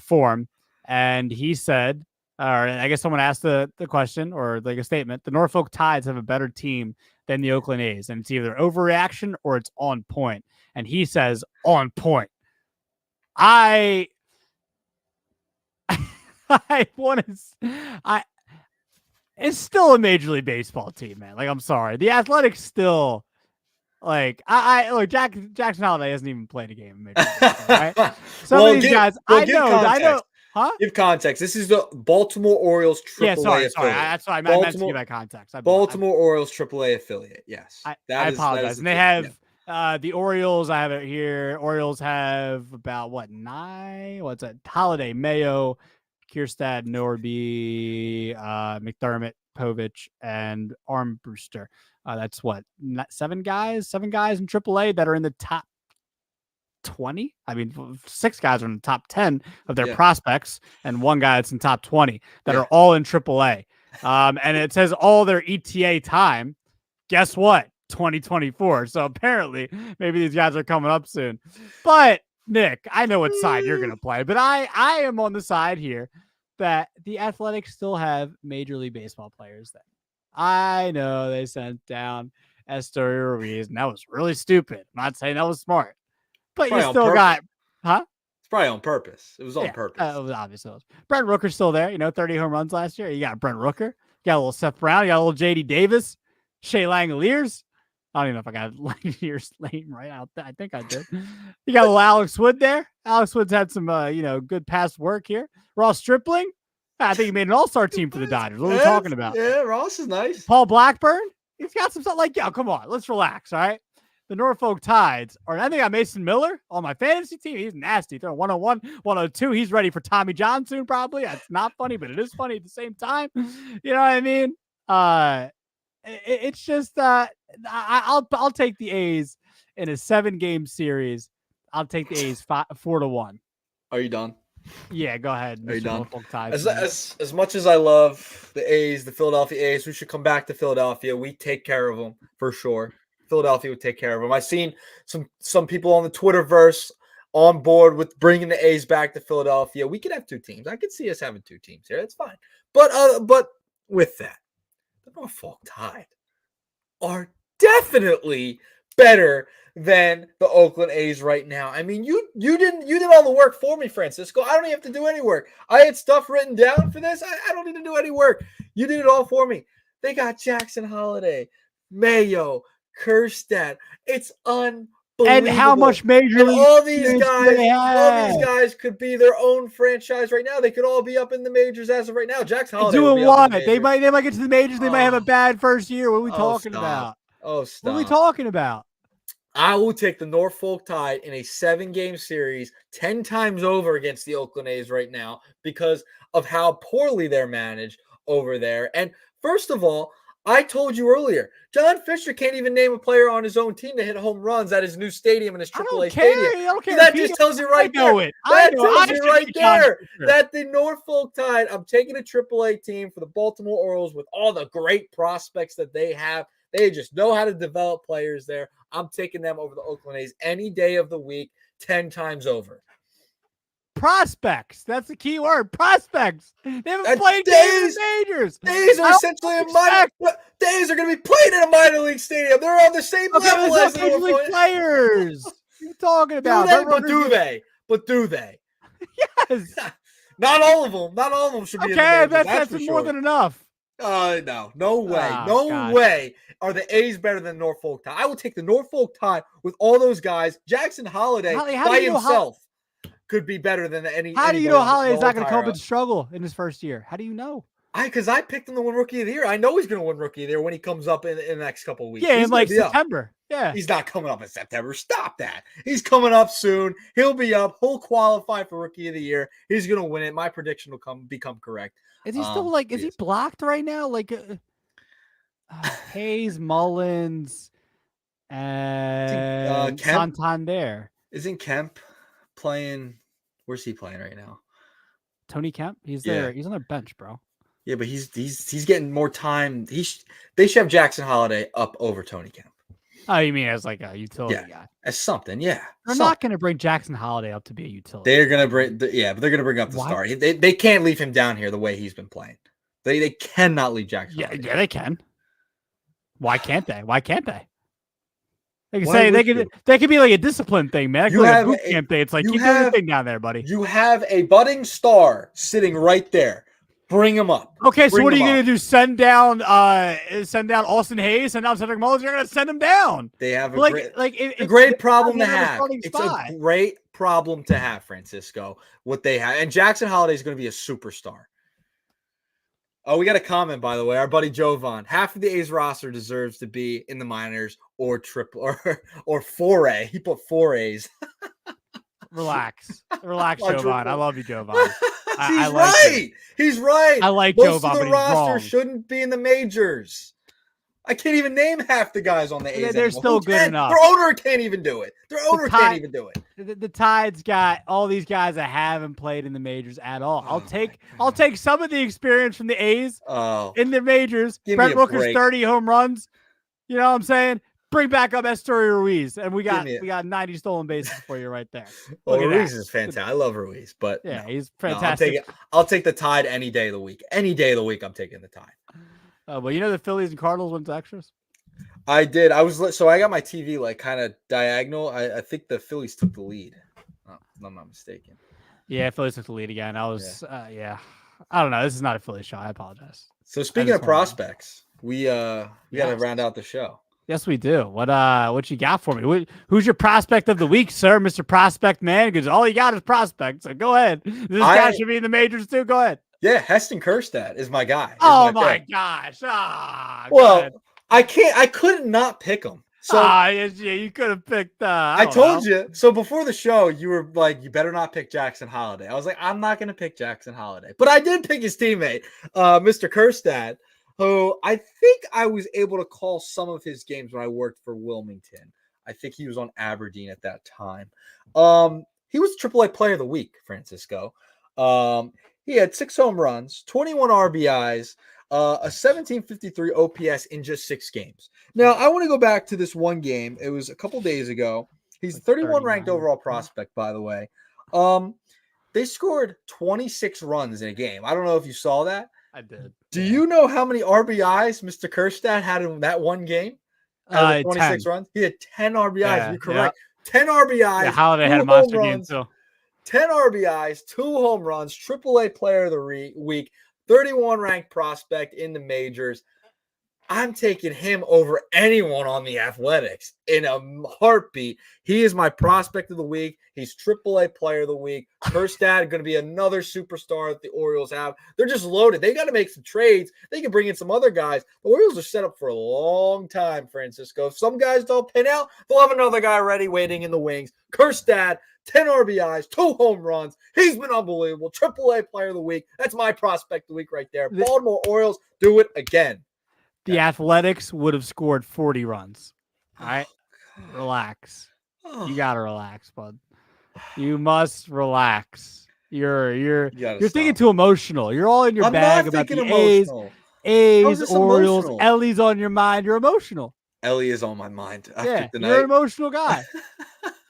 form. And he said, or I guess someone asked the question or like a statement, the Norfolk Tides have a better team than the Oakland A's. And it's either overreaction or it's on point. And he says on point. It's still a Major League Baseball team, man. Like, I'm sorry. The Athletics still, like, Jackson Holliday hasn't even played a game in Major League Baseball, right? Some of these guys, I know. Huh? Give context. This is the Baltimore Orioles AAA affiliate. Sorry. That's why I meant to give that context. Baltimore Orioles AAA affiliate. Yes. I apologize. And they have the Orioles. I have it here. Orioles have about 9? What's that? Holiday, Mayo, Kierstad, Norby, McDermott, Povich, and Armbruster. That's 7 guys in AAA that are in the top 20. I mean, 6 guys are in the top 10 of their prospects, and 1 guy that's in top 20 that are all in AAA. And it says all their ETA time. Guess what? 2024. So apparently, maybe these guys are coming up soon. But Nick, I know what side you're going to play, but I am on the side here that the Athletics still have Major League Baseball players there. I know they sent down Esteury Ruiz, and that was really stupid. I'm not saying that was smart, but you still got, huh? It's probably on purpose. It was on purpose. It was obviously. Brent Rooker's still there. 30 home runs last year. You got Brent Rooker. You got a little Seth Brown. You got a little JD Davis, Shea Langoliers. I don't even know if I got Lightyear's name right out there. I think I did. You got a little Alex Wood there. Alex Wood's had some, good past work here. Ross Stripling. I think he made an all-star team for the Dodgers. What are we talking about? Yeah, Ross is nice. Paul Blackburn. He's got some stuff like, yo, come on. Let's relax, all right? The Norfolk Tides. Or I think I got Mason Miller on my fantasy team. He's nasty. Throwing 101, 102. He's ready for Tommy John soon, probably. That's not funny, but it is funny at the same time. You know what I mean? It's just I'll take the A's in a 7-game series. I'll take the A's 4-1. Are you done? Yeah, go ahead. Are you done? As much as I love the A's, the Philadelphia A's, we should come back to Philadelphia. We take care of them for sure. Philadelphia would take care of them. I've seen some people on the Twitterverse on board with bringing the A's back to Philadelphia. We could have 2 teams. I could see us having 2 teams here. That's fine. But with that, the Norfolk Tide are definitely better than the Oakland A's right now. I mean, you did all the work for me, Francisco. I don't even have to do any work. I had stuff written down for this. I don't need to do any work. You did it all for me. They got Jackson Holiday, Mayo, Kerstad. It's unbelievable. And how much major league all these guys could be their own franchise right now. They could all be up in the majors as of right now. Jackson Holiday doing what? They might get to the majors. They might have a bad first year. What are we talking about? Oh, stop. What are we talking about? I will take the Norfolk Tide in a 7-game series 10 times over against the Oakland A's right now because of how poorly they're managed over there. And first of all, I told you earlier, John Fisher can't even name a player on his own team to hit home runs at his new stadium in his AAA stadium. I don't care. That just tells you right there. That tells you right there that the Norfolk Tide, I'm taking a AAA team for the Baltimore Orioles with all the great prospects that they have. They just know how to develop players there. I'm taking them over the Oakland A's any day of the week, 10 times over. Prospects. That's the key word. Prospects. They haven't played games in majors. Days are essentially a minor. Days are going to be played in a minor league stadium. They're on the same level as the major league players. What are you talking about? But do they? Yes. Not all of them. Not all of them should be. Okay, that's more than enough. No way. Way are the A's better than Norfolk Tide. I will take the Norfolk Tide with all those guys. Jackson Holiday by himself could be better than any. How do you know Holiday's not going to come up and struggle in his first year? How do you know? Because I picked him to win Rookie of the Year. I know he's going to win Rookie of the Year when he comes up in the next couple of weeks. Yeah, in like September. Yeah. He's not coming up in September. Stop that. He's coming up soon. He'll be up. He'll qualify for Rookie of the Year. He's going to win it. My prediction will become correct. Is he still is he blocked right now? Like Hayes, Mullins, and Santander. Isn't Kemp playing? Where's he playing right now? Tony Kemp. He's there. He's on their bench, bro. Yeah, but he's getting more time. They should have Jackson Holiday up over Tony Kemp. Oh, you mean as like a utility guy? As something, yeah. They're not going to bring Jackson Holiday up to be a utility. They're going to bring, but they're going to bring up the star. They can't leave him down here the way he's been playing. They cannot leave Jackson. Yeah, they can. Why can't they? They can say they could be like a discipline thing, man. You have a boot camp thing. It's like keep doing the thing down there, buddy. You have a budding star sitting right there. Bring him up. Okay, so what are you going to do? Send down Austin Hayes, send down Cedric Mullins. You're going to send him down. They have a great problem to have. It's a great problem to have, Francisco. What they have, and Jackson Holiday is going to be a superstar. Oh, we got a comment, by the way. Our buddy Jovan. Half of the A's roster deserves to be in the minors or triple or 4A. He put 4 A's. Relax, Jovan. I love you, Jovan. He's right. I like Most Jovan, of the roster shouldn't be in the majors. I can't even name half the guys on the A's. They're still good enough. Their owner can't even do it. Can't even do it. The Tide's got all these guys that haven't played in the majors at all. I'll take some of the experience from the A's in the majors. Brent Rooker's 30 home runs. You know what I'm saying? Bring back up Estory Ruiz, and we got 90 stolen bases for you right there. Well, Ruiz is fantastic. I love Ruiz, but he's fantastic. I'll take the Tide any day of the week. Any day of the week, I'm taking the Tide. Well, you know the Phillies and Cardinals went to extras? I did. I got my TV like kind of diagonal. I think the Phillies took the lead. Oh, if I'm not mistaken. Yeah, Phillies took the lead again. I don't know. This is not a Phillies show. I apologize. So speaking of prospects, we got to round out the show. Yes, we do. What you got for me? Who's your prospect of the week, sir, Mr. Prospect Man? Because all you got is prospects. So go ahead. This guy should be in the majors too. Go ahead. Yeah, Heston Kjerstad is my guy. Oh my gosh! Well, I couldn't not pick him. So you could have picked. I told you. So before the show, you were like, "You better not pick Jackson Holiday." I was like, "I'm not going to pick Jackson Holiday," but I did pick his teammate, Mr. Kjerstad, who I think I was able to call some of his games when I worked for Wilmington. I think he was on Aberdeen at that time. He was AAA Player of the Week, Francisco. He had 6 home runs, 21 RBIs, a 1753 OPS in just 6 games. Now, I want to go back to this one game. It was a couple days ago. He's 31 ranked overall prospect, by the way. They scored 26 runs in a game. I don't know if you saw that. I did. Do you know how many RBIs Mr. Kjerstad had in that one game? 26 runs. He had 10 RBIs. Yeah, you're correct. Yeah. 10 RBIs. Yeah, Holiday had a monster game too. 10 RBIs, 2 home runs, AAA Player of the Week, 31 ranked prospect in the majors. I'm taking him over anyone on the Athletics in a heartbeat. He is my prospect of the week. He's AAA Player of the Week. Kjerstad going to be another superstar that the Orioles have. They're just loaded. They got to make some trades. They can bring in some other guys. The Orioles are set up for a long time, Francisco. If some guys don't pan out, they'll have another guy ready waiting in the wings. Kjerstad, 10 RBIs, 2 home runs. He's been unbelievable. AAA Player of the Week. That's my prospect of the week right there. Baltimore Orioles, do it again. The Athletics would have scored 40 runs. All right? Relax. You got to relax, bud. You must relax. You're thinking too emotional. You're all in your bag about the A's, Orioles. Emotional? Ellie's on your mind. You're emotional. Ellie is on my mind after tonight. You're an emotional guy.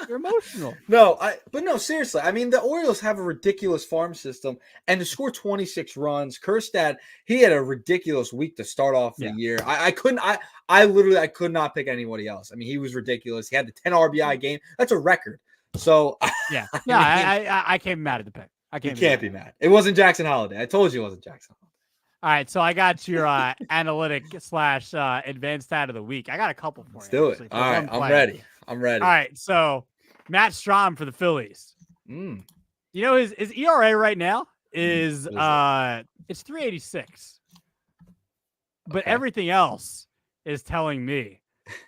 You're emotional. No, seriously. I mean, the Orioles have a ridiculous farm system, and to score 26 runs, Kjerstad, he had a ridiculous week to start off the year. I could not pick anybody else. I mean, he was ridiculous. He had the 10 RBI game. That's a record. So yeah, I can't be mad at the pick. You can't be mad. It wasn't Jackson Holiday. I told you it wasn't Jackson Holiday. All right, so I got your analytic / advanced stat of the week. I got a couple for you. Let's do it. All right, I'm ready. All right, so Matt Strahm for the Phillies. You know his ERA right now is it's 3.86, but everything else is telling me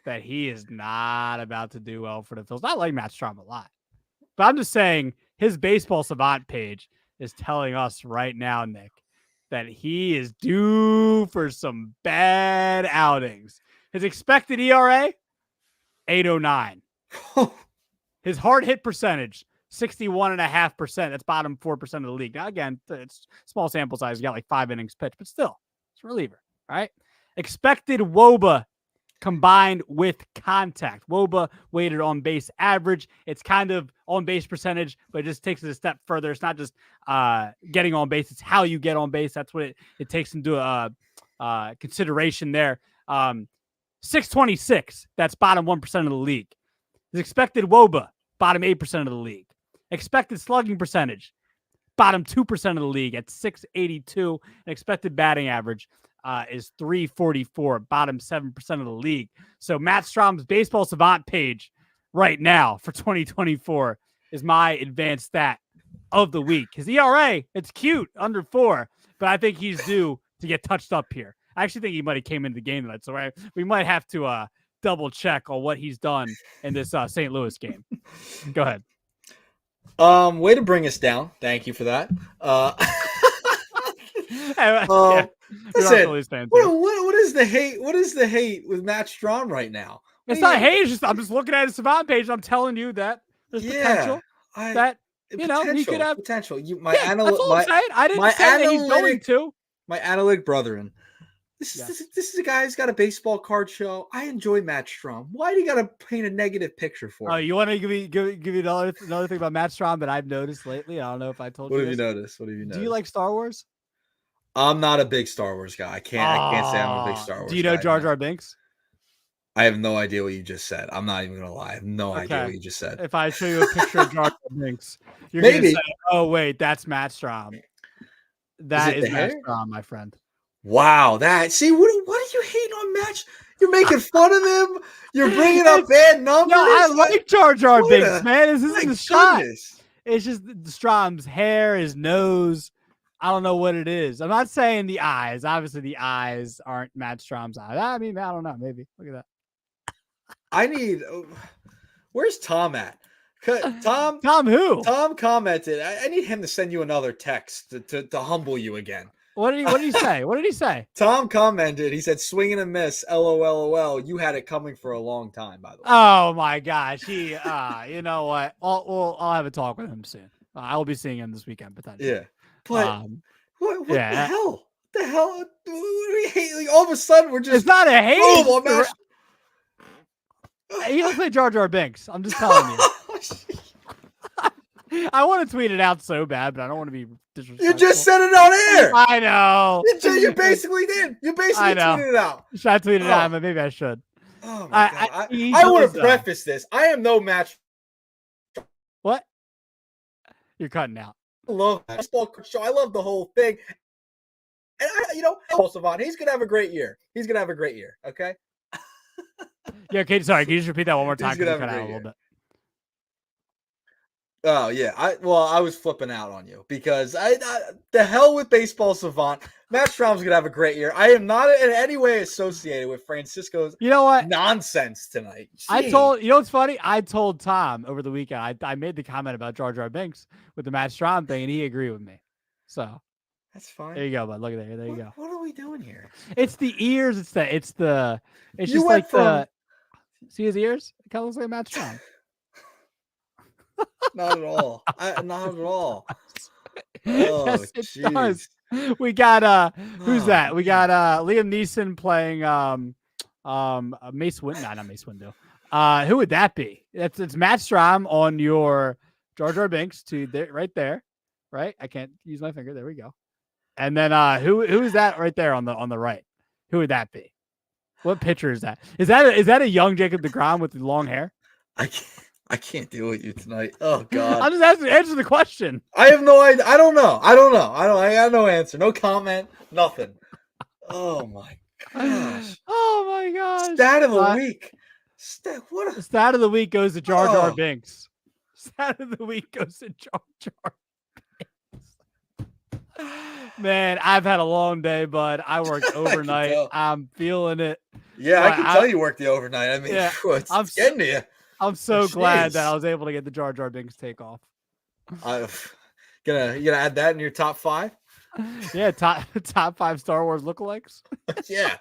that he is not about to do well for the Phillies. I like Matt Strahm a lot, but I'm just saying his Baseball Savant page is telling us right now, Nick, that he is due for some bad outings. His expected ERA, 8.09. His hard hit percentage, 61.5%. That's bottom 4% of the league. Now, again, it's small sample size. You got like 5 innings pitched, but still, it's a reliever. All right. Expected WOBA combined with contact. WOBA weighted on base average. It's kind of on base percentage, but it just takes it a step further. It's not just getting on base. It's how you get on base. That's what it takes into consideration there. 626. That's bottom 1% of the league. His expected WOBA, bottom 8% of the league. Expected slugging percentage, bottom 2% of the league at 682. And expected batting average is 344, bottom 7% of the league. So Matt Strahm's Baseball Savant page right now for 2024 is my advanced stat of the week. His ERA, it's cute, under 4, but I think he's due to get touched up here. I actually think he might have came into the game tonight, so we might have to double check on what he's done in this St. Louis game. Go ahead. Way to bring us down. Thank you for that. Listen, what is the hate? What is the hate with Matt Strahm right now? It's not hate. I'm just looking at his Savant page. I'm telling you that there's potential. He could have potential. That's all I'm saying. I didn't say that he's going to. My analytic brethren. This is a guy who's got a baseball card show. I enjoy Matt Strahm. Why do you got to paint a negative picture for him? Oh, you want to give me another thing about Matt Strahm that I've noticed lately? I don't know if I told you. What have you noticed? Do you like Star Wars? I'm not a big Star Wars guy. I can't say I'm a big Star Wars guy. Do you know Jar Jar Binks? I have no idea what you just said. I'm not even gonna lie. I have no idea what you just said. If I show you a picture of Jar Jar Binks, you're gonna say, "Oh wait, that's Matt Strahm." That is Matt Strahm, my friend. Wow, what are you hating on match. You're making fun of him. You're bringing up bad numbers. No, I like Jar Jar Binks, a- man. This isn't My a shot. goodness. It's just Strom's hair, his nose. I don't know what it is. I'm not saying the eyes. Obviously, the eyes aren't Matt Strom's eyes. I mean, I don't know. Maybe. Look at that. I need. Where's Tom at? Tom who? Tom commented. I need him to send you another text to humble you again. What did he say? What did he say? Tom commented. He said, "Swing and a miss. LOL. You had it coming for a long time, by the way." Oh my gosh. He. You know what? I'll have a talk with him soon. I will be seeing him this weekend potentially. Yeah, but what the hell? What the hell? We hate, like, all of a sudden we're just. It's not a hate. Oh, he looks like Jar Jar Binks. I'm just telling you. I want to tweet it out so bad, but I don't want to be disrespectful. You just said it on air. I know. You basically did. You basically tweeted it out. Should I tweet it out? But maybe I should. Oh my God. I want to preface this. I am no match. What? You're cutting out. I love baseball show. I love the whole thing. And Savant, he's gonna have a great year. He's gonna have a great year. Okay. Yeah. Okay. Sorry. Can you just repeat that one more time? He's gonna have cut a out great a year. little bit. Oh yeah, I was flipping out on you because I the hell with baseball savant. Matt Strom's gonna have a great year. I am not in any way associated with Francisco's. You know what? Nonsense tonight. You know what's funny? I told Tom over the weekend. I made the comment about Jar Jar Binks with the Matt Strom thing, and he agreed with me. So that's fine. There you go, bud. Look at there. There you go. What are we doing here? It's the ears. It's just you like from... See his ears? It kind of looks like Matt Strom. Not at all. Not at all. Oh, yes, it does. We got who's that? We got Liam Neeson playing Mace Windu. Not Mace Windu. Who would that be? It's Matt Strom on your Jar Jar Binks right there. Right? I can't use my finger. There we go. And then who is that right there on the right? Who would that be? What pitcher is that? Is that a young Jacob deGrom with the long hair? I can't deal with you tonight. Oh God! I'm just asking. Answer the question. I have no idea. I don't know. I got no answer. No comment. Nothing. Oh my gosh! Oh my gosh! Stat of the week. Stat of the week goes to Jar Jar Binks. Stat of the week goes to Jar Jar Binks. Man, I've had a long day, bud. I worked overnight. I'm feeling it. Yeah, I can tell you worked the overnight. I mean, yeah, it's getting to you. I'm so glad that I was able to get the Jar Jar Binks take off. You gonna add that in your top 5? Yeah, top 5 Star Wars lookalikes. Yeah,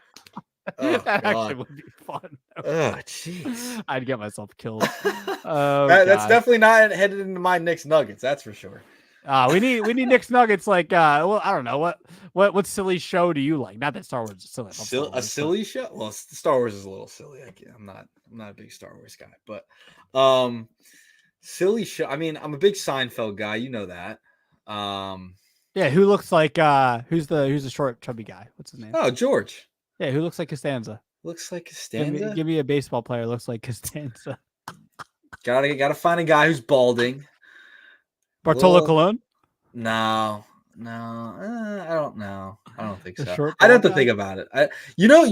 that actually would be fun. Oh, jeez, I'd get myself killed. Oh, that's definitely not headed into my Knicks Nuggets. That's for sure. We need Knicks Nuggets. Like, well, I don't know what silly show do you like? Not that Star Wars is silly. A silly show? Well, Star Wars is a little silly. I'm not a big Star Wars guy, but silly show. I mean, I'm a big Seinfeld guy. You know that. Yeah. Who looks like who's the short chubby guy? What's his name? Oh, George. Yeah. Who looks like Costanza? Looks like Costanza. Give me a baseball player. Looks like Costanza. Gotta find a guy who's balding. Bartolo Colon? No, I don't know. I don't think so. I'd have to think about it. You know,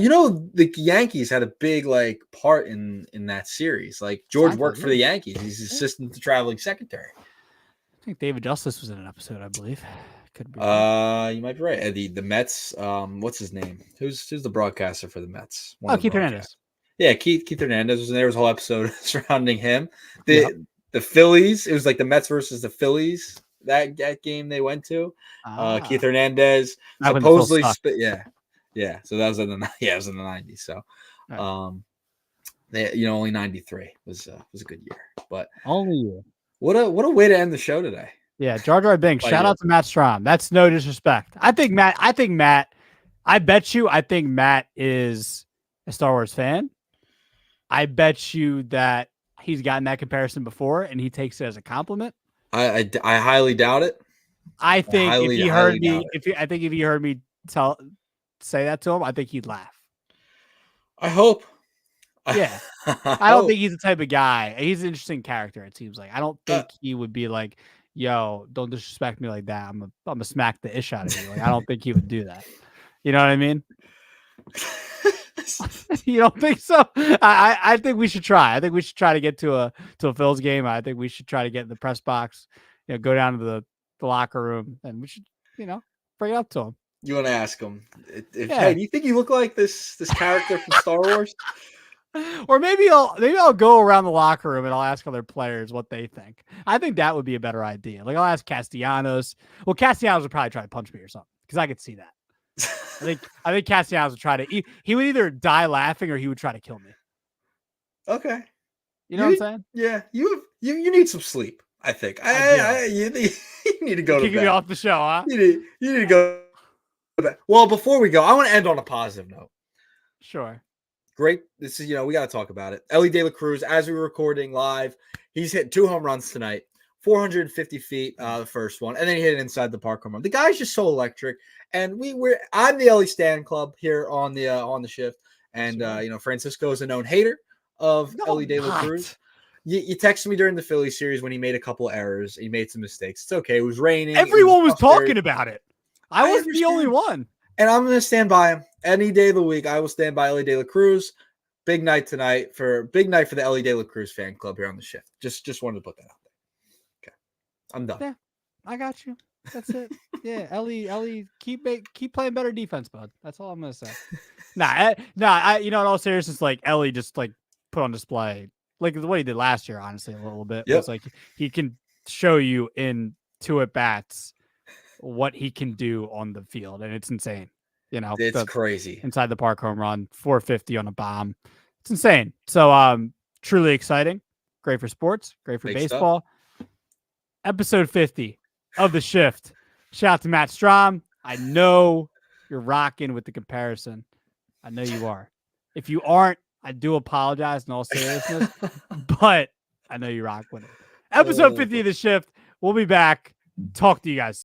the Yankees had a big part in that series. Like George worked for the Yankees. He's assistant to traveling secretary. I think David Justice was in an episode, I believe. Could be. You might be right. The Mets. What's his name? Who's the broadcaster for the Mets? Keith Hernandez. Yeah, Keith Hernandez was in there. Was a whole episode surrounding him. The Phillies. It was like the Mets versus the Phillies. That game they went to. Keith Hernandez supposedly yeah. So that was in the it was in the 90s. So only 93 was a good year. But only you. What a way to end the show today. Yeah, Jar Jar Binks. Shout out to Matt Strom. That's no disrespect. I think Matt is a Star Wars fan. I bet you that he's gotten that comparison before and he takes it as a compliment. I highly doubt it. I think if he heard me say that to him, I think he'd laugh. I hope. Yeah. I don't think he's the type of guy. He's an interesting character, it seems like. I don't think he would be like, yo, don't disrespect me like that. I'm gonna smack the ish out of you. Like, I don't think he would do that. You know what I mean? You don't think so? I think we should try. I think we should try to get to a Phil's game. I think we should try to get in the press box. Go down to the locker room, and we should bring it up to him. You want to ask him hey, do you think you look like this character from Star Wars? Or maybe I'll go around the locker room and I'll ask other players what they think. I think that would be a better idea. Like I'll ask Castellanos. Well, Castellanos would probably try to punch me or something because I could see that. I think Castellanos would try to. He would either die laughing or he would try to kill me. Okay, you know what I'm saying? Yeah, you need some sleep. I think you need to go to bed. Kicking me off the show, huh? You need to go to bed. Well, before we go, I want to end on a positive note. Sure. Great. This is, we got to talk about it. Elly De La Cruz, as we were recording live, he's hit 2 home runs tonight, 450 feet, the first one, and then he hit it inside the park home run. The guy's just so electric. And I'm the Elly Stan Club here on the shift. And, Francisco is a known hater of Elly De La Cruz. You texted me during the Philly series when he made a couple of errors. He made some mistakes. It's okay. It was raining. Everyone was talking about it. I wasn't the only one. And I'm going to stand by him any day of the week. I will stand by Elly De La Cruz. Big night tonight for the Elly De La Cruz fan club here on the shift. Just wanted to put that out there. Okay, I'm done. Yeah, I got you. That's it. Yeah, Elly, keep playing better defense, bud. That's all I'm gonna say. In all seriousness, like Elly just like put on display like what he did last year. Honestly, a little bit. Yep. It's like he can show you in 2 at bats what he can do on the field, and it's insane. It's crazy. Inside the park home run, 450 on a bomb. It's insane. So truly exciting. Great for sports, great for baseball. Stuff. Episode 50 of the shift. Shout out to Matt Strom. I know you're rocking with the comparison. I know you are. If you aren't, I do apologize in all seriousness, but I know you rock with it. Episode 50 of the shift. We'll be back. Talk to you guys.